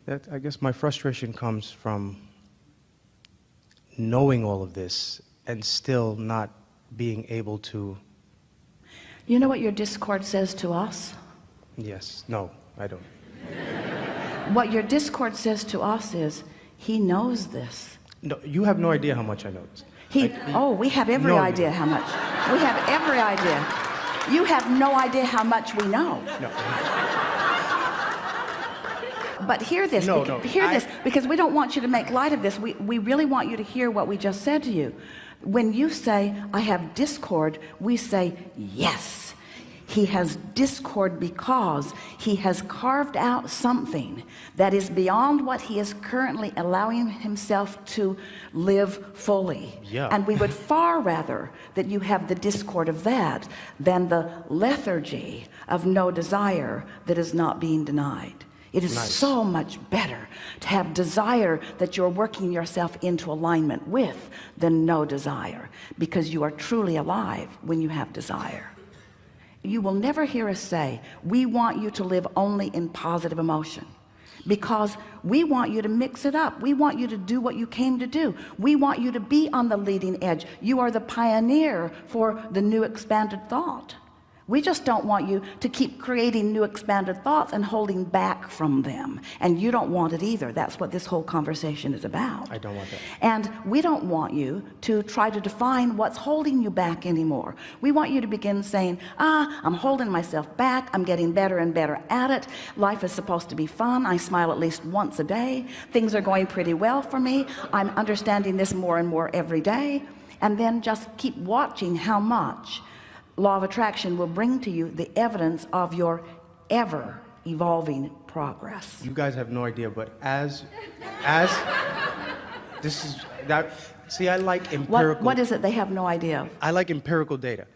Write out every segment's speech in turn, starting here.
I guess my frustration comes from knowing all of this and still not being able to. You know what your discord says to us? Yes. No, I don't. What your discord says to us is, he knows this. No, you have no idea how much I know. We have every idea how much. We have every idea. You have no idea how much we know. No. But hear this, this, because we don't want you to make light of this. We really want you to hear what we just said to you. When you say, I have discord, we say, yes, he has discord because he has carved out something that is beyond what he is currently allowing himself to live fully. Yeah. And we would far rather that you have the discord of that than the lethargy of no desire that is not being denied. It is so much better to have desire that you're working yourself into alignment with than no desire, because you are truly alive when you have desire. You will never hear us say, we want you to live only in positive emotion, because we want you to mix it up. We want you to do what you came to do. We want you to be on the leading edge. You are the pioneer for the new expanded thought. We just don't want you to keep creating new expanded thoughts and holding back from them. And you don't want it either. That's what this whole conversation is about. I don't want that. And we don't want you to try to define what's holding you back anymore. We want you to begin saying, I'm holding myself back. I'm getting better and better at it. Life is supposed to be fun. I smile at least once a day. Things are going pretty well for me. I'm understanding this more and more every day. And then just keep watching how much law of attraction will bring to you the evidence of your ever evolving progress. You guys have no idea, but as this is that. See, I like empirical. What is it they have no idea? I like empirical data.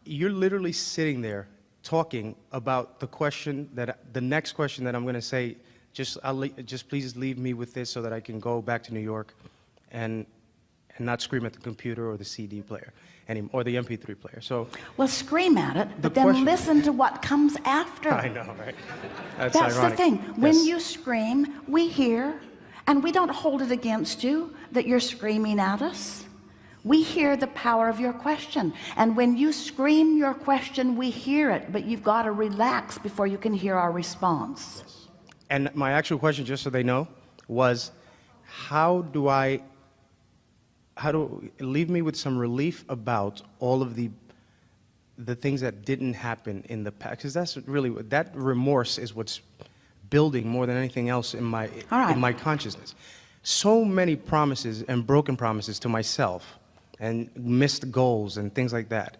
You're literally sitting there talking about the next question that I'm going to say. Just please leave me with this so that I can go back to New York, and not scream at the computer or the CD player or the MP3 player. So, well, scream at it, but then listen to what comes after. I know, right? That's ironic. The thing. When yes. you scream, we hear, and we don't hold it against you that you're screaming at us. We hear the power of your question, and when you scream your question, we hear it, but you've got to relax before you can hear our response. Yes. And my actual question, just so they know, was how do leave me with some relief about all of the things that didn't happen in the past, because that's really that remorse is what's building more than anything else in my consciousness. So many promises and broken promises to myself and missed goals and things like that.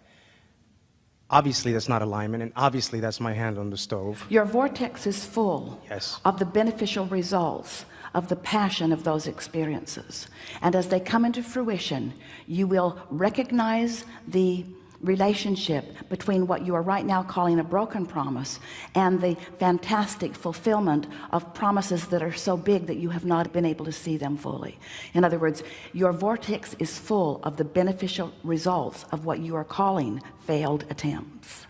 Obviously that's not alignment, and obviously that's my hand on the stove. Your vortex is full of the beneficial results of the passion of those experiences, and as they come into fruition, you will recognize the relationship between what you are right now calling a broken promise and the fantastic fulfillment of promises that are so big that you have not been able to see them fully. In other words, your vortex is full of the beneficial results of what you are calling failed attempts.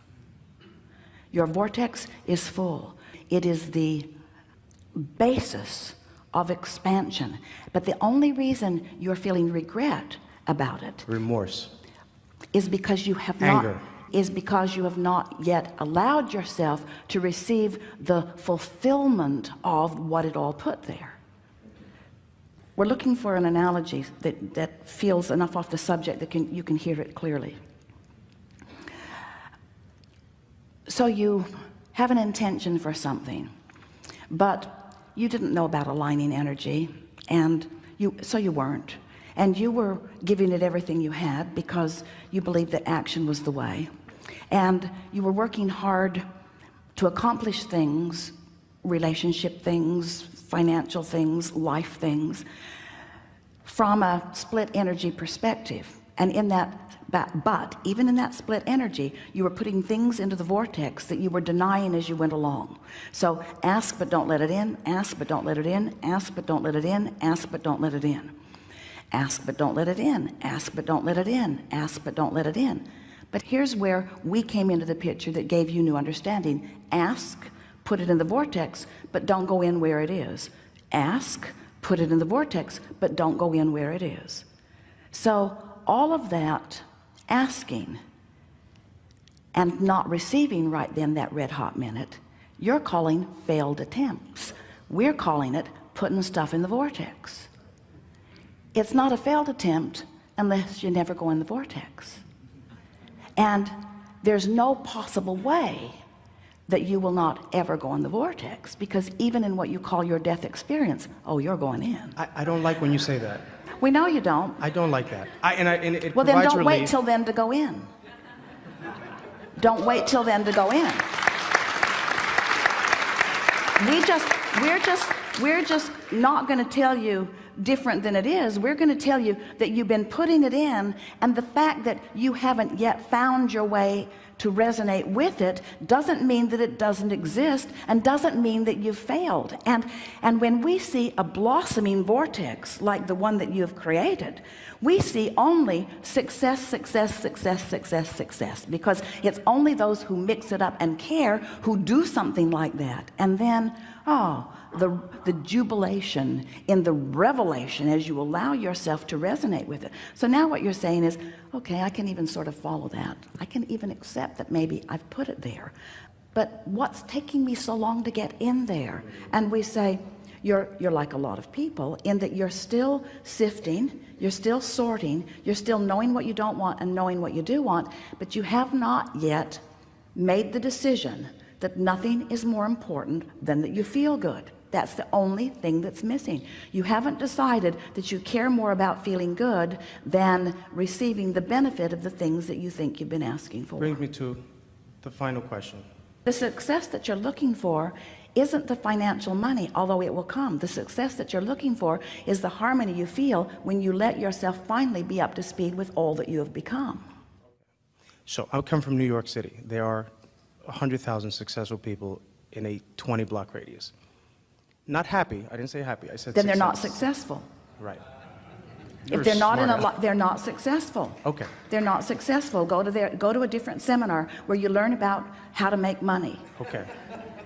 Your vortex is full. It is the basis of expansion, but the only reason you're feeling regret about it, remorse, is because you have not yet allowed yourself to receive the fulfillment of what it all put there. We're looking for an analogy that feels enough off the subject that you can hear it clearly. So you have an intention for something, but you didn't know about aligning energy, and so you weren't, and you were giving it everything you had because you believed that action was the way, and you were working hard to accomplish things, relationship things, financial things, life things, from a split energy perspective. And in that, but even in that split energy, you were putting things into the vortex that you were denying as you went along. So ask but don't let it in, ask but don't let it in, ask but don't let it in, ask but don't let it in, ask but don't let it in, ask but don't let it in, ask but don't let it in. But here's where we came into the picture that gave you new understanding. Ask, put it in the vortex, but don't go in where it is. Ask, put it in the vortex, but don't go in where it is. So all of that asking and not receiving right then that red hot minute, you're calling failed attempts. We're calling it putting stuff in the vortex. It's not a failed attempt unless you never go in the vortex. And there's no possible way that you will not ever go in the vortex, because even in what you call your death experience, oh, you're going in. I don't like when you say that. We know you don't. I don't like that. And it Well, then provides don't wait relief. till then to go in. Don't wait till then to go in. We're just not going to tell you different than it is. We're going to tell you that you've been putting it in, and the fact that you haven't yet found your way to resonate with it doesn't mean that it doesn't exist, and doesn't mean that you've failed. And when we see a blossoming vortex like the one that you have created, we see only success, success, success, success, success, because it's only those who mix it up and care who do something like that. And then, oh, the jubilation in the revelation as you allow yourself to resonate with it. So now what you're saying is, okay, I can even sort of follow that. I can even accept that maybe I've put it there, but what's taking me so long to get in there? And we say, you're like a lot of people in that you're still sifting, you're still sorting, you're still knowing what you don't want and knowing what you do want, but you have not yet made the decision that nothing is more important than that you feel good. That's the only thing that's missing. You haven't decided that you care more about feeling good than receiving the benefit of the things that you think you've been asking for. Brings me to the final question. The success that you're looking for isn't the financial money, although it will come. The success that you're looking for is the harmony you feel when you let yourself finally be up to speed with all that you have become. So I come from New York City. There are 100,000 successful people in a 20-block radius. Not happy. I didn't say happy. I said Then success. they're not successful. Right. If they're not in a they're not successful. Okay. They're not successful. Go to a different seminar where you learn about how to make money. Okay.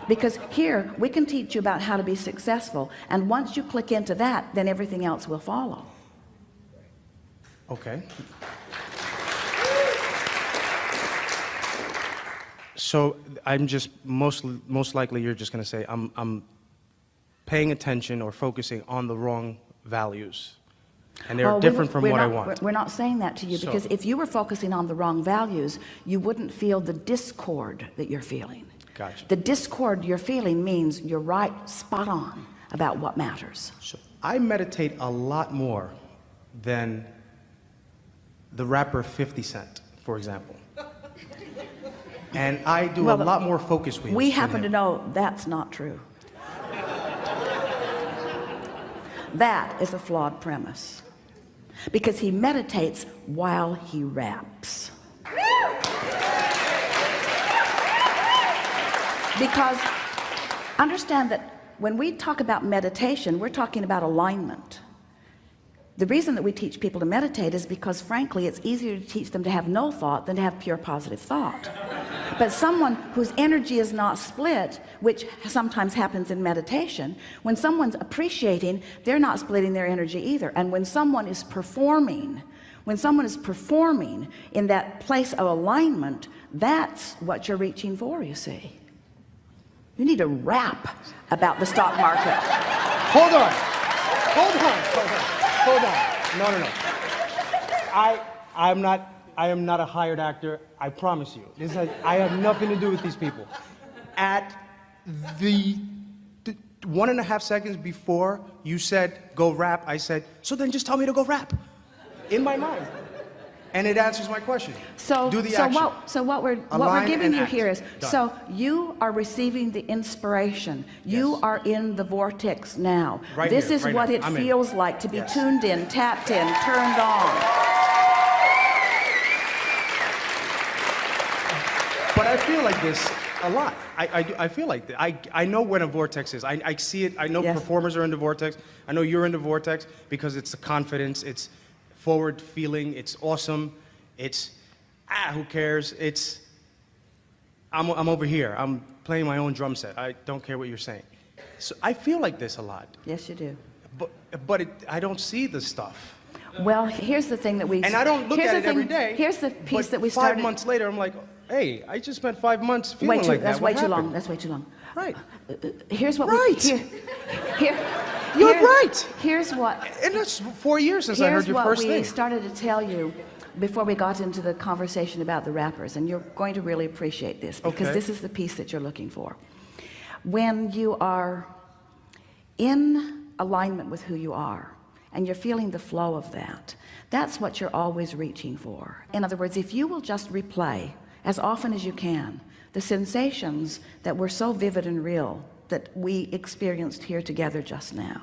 Because here we can teach you about how to be successful, and once you click into that, then everything else will follow. Okay. So I'm just most likely you're just going to say I'm paying attention or focusing on the wrong values, and they're different from what I want. We're not saying that to you, because if you were focusing on the wrong values, you wouldn't feel the discord that you're feeling. Gotcha. The discord you're feeling means you're right spot on about what matters. So I meditate a lot more than the rapper 50 Cent, for example. And I do a lot more focus wheels. We happen to know that's not true. That is a flawed premise, because he meditates while he raps. Because understand that when we talk about meditation, we're talking about alignment. The reason that we teach people to meditate is because, frankly, it's easier to teach them to have no thought than to have pure positive thought. But someone whose energy is not split, which sometimes happens in meditation, when someone's appreciating, they're not splitting their energy either. And when someone is performing in that place of alignment, that's what you're reaching for, you see. You need to rap about the stock market. Hold on. No. I am not a hired actor. I promise you. I have nothing to do with these people. At the 1.5 seconds before you said go rap, I said, so then just tell me to go rap. In my mind. And it answers my question. So, do the action. What we're giving you here is, so you are receiving the inspiration. You are in the vortex now. Right this here, is right what now. it I'm feels in. like to be Yes. tuned in, tapped in, turned on. But I feel like this a lot. I feel like this. I know when a vortex is. I see it. I know performers are in the vortex. I know you're in the vortex because it's the confidence. It's forward feeling. It's awesome. It's who cares? I'm over here. I'm playing my own drum set. I don't care what you're saying. So I feel like this a lot. Yes, you do. But I don't see the stuff. Well, here's the thing that we... And I don't look at it every day. Here's the piece that we But 5 started... months later, I'm like, hey, I just spent 5 months feeling like that. That's way What too long. happened? That's way too long. Right. Here's what Right. You're right. Here's what... And it's 4 years since I heard your first Here's what we thing. started to tell you before we got into the conversation about the rappers, and you're going to really appreciate this, because Okay. this is the piece that you're looking for. When you are in alignment with who you are, and you're feeling the flow of that, that's what you're always reaching for. In other words, if you will just replay as often as you can the sensations that were so vivid and real that we experienced here together just now,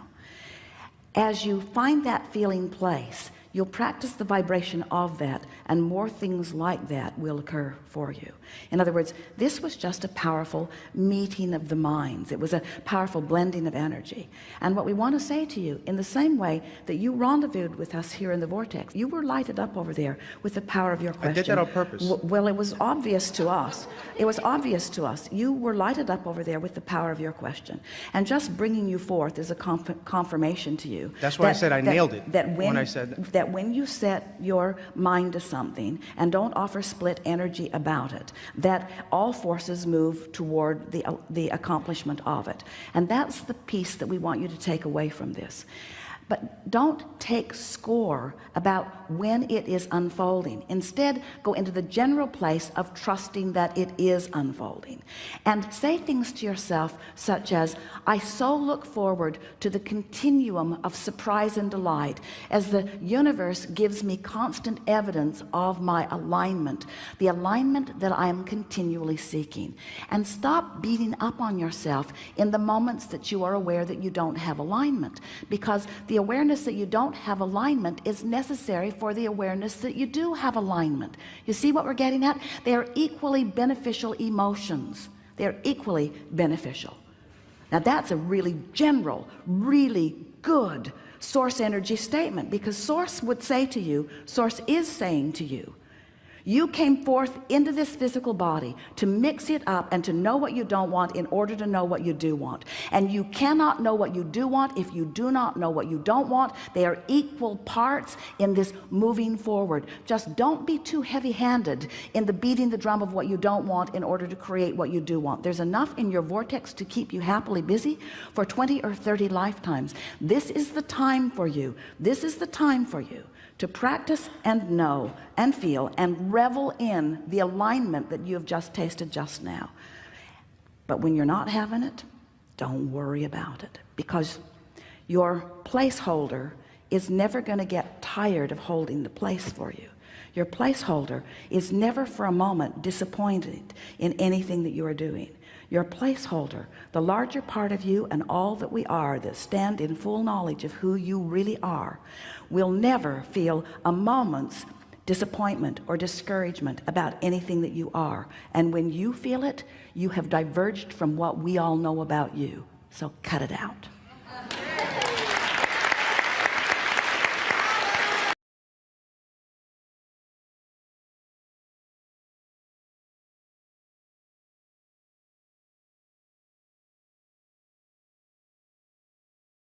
as you find that feeling place, you'll practice the vibration of that, and more things like that will occur for you. In other words, this was just a powerful meeting of the minds. It was a powerful blending of energy. And what we want to say to you, in the same way that you rendezvoused with us here in the vortex, you were lighted up over there with the power of your question. I did that on purpose. Well, it was obvious to us. It was obvious to us. You were lighted up over there with the power of your question. And just bringing you forth is a confirmation to you. That's why I said I nailed it when I said that. That when you set your mind to something and don't offer split energy about it, that all forces move toward the accomplishment of it. And that's the piece that we want you to take away from this. But don't take score about when it is unfolding. Instead, go into the general place of trusting that it is unfolding. And say things to yourself such as, I so look forward to the continuum of surprise and delight as the universe gives me constant evidence of my alignment, the alignment that I am continually seeking. And stop beating up on yourself in the moments that you are aware that you don't have alignment, because the awareness that you don't have alignment is necessary for the awareness that you do have alignment. You see what we're getting at? They are equally beneficial emotions. They're equally beneficial. Now that's a really general, really good source energy statement, because source would say to you, source is saying to you, you came forth into this physical body to mix it up and to know what you don't want in order to know what you do want. And you cannot know what you do want if you do not know what you don't want. They are equal parts in this moving forward. Just don't be too heavy-handed in the beating the drum of what you don't want in order to create what you do want. There's enough in your vortex to keep you happily busy for 20 or 30 lifetimes. This is the time for you. This is the time for you to practice and know and feel and revel in the alignment that you have just tasted just now. But when you're not having it, don't worry about it, because your placeholder is never going to get tired of holding the place for you. Your placeholder is never for a moment disappointed in anything that you are doing. Your placeholder, the larger part of you and all that we are that stand in full knowledge of who you really are, will never feel a moment's disappointment or discouragement about anything that you are. And when you feel it, you have diverged from what we all know about you. So cut it out.